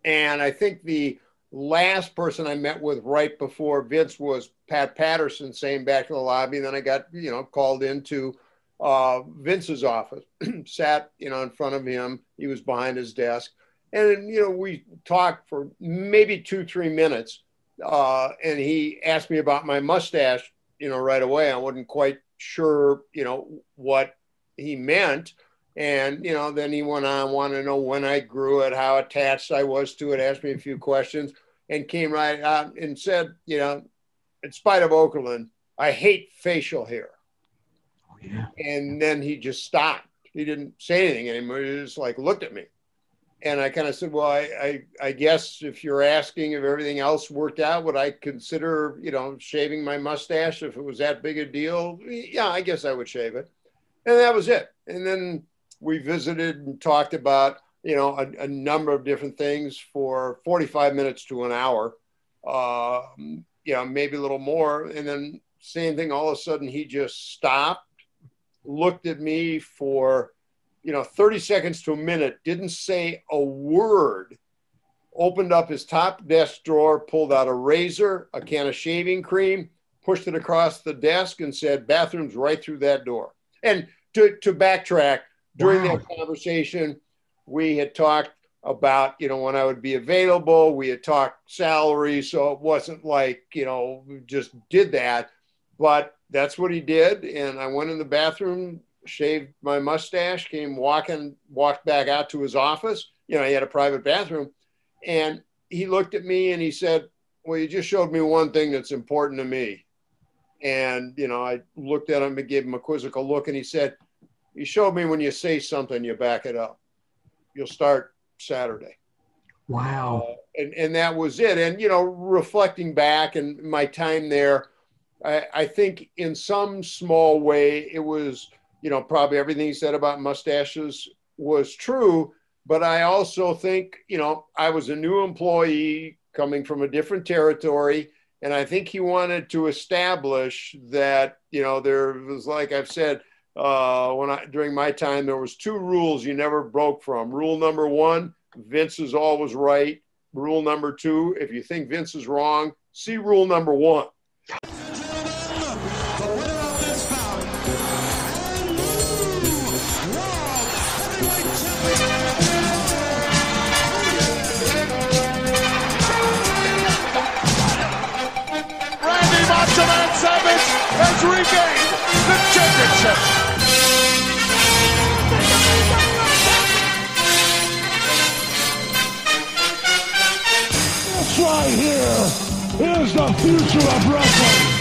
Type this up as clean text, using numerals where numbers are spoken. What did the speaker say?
And I think the last person I met with right before Vince was Pat Patterson saying back to the lobby. And then I got, called into Vince's office, sat, in front of him. He was behind his desk. And, we talked for maybe 2-3 minutes. And he asked me about my mustache, right away. I wasn't quite sure, what he meant. And, then he went on, wanted to know when I grew it, how attached I was to it, asked me a few questions, and came right out and said, in spite of Okerlund, I hate facial hair. Oh, yeah. And then he just stopped. He didn't say anything anymore. He just looked at me. And I kind of said, well, I guess if you're asking if everything else worked out, would I consider, shaving my mustache if it was that big a deal? Yeah, I guess I would shave it. And that was it. And then we visited and talked about, a number of different things for 45 minutes to an hour, maybe a little more. And then same thing, all of a sudden he just stopped, looked at me for 30 seconds to a minute, didn't say a word, opened up his top desk drawer, pulled out a razor, a can of shaving cream, pushed it across the desk and said, bathroom's right through that door. And to backtrack, during that conversation, we had talked about, when I would be available. We had talked salary. So it wasn't like, we just did that. But that's what he did. And I went in the bathroom, shaved my mustache, walked back out to his office. He had a private bathroom. And he looked at me and he said, well, you just showed me one thing that's important to me. And, I looked at him and gave him a quizzical look. And he said, you showed me when you say something, you back it up. You'll start Saturday. Wow. And that was it. And, reflecting back and my time there, I think in some small way, it was, probably everything he said about mustaches was true. But I also think, I was a new employee coming from a different territory. And I think he wanted to establish that, there was, like I've said, during my time, there was 2 rules you never broke from. Rule number 1, Vince is always right. Rule number 2, if you think Vince is wrong, see rule number 1. Savage has regained the championship. This right here is the future of wrestling.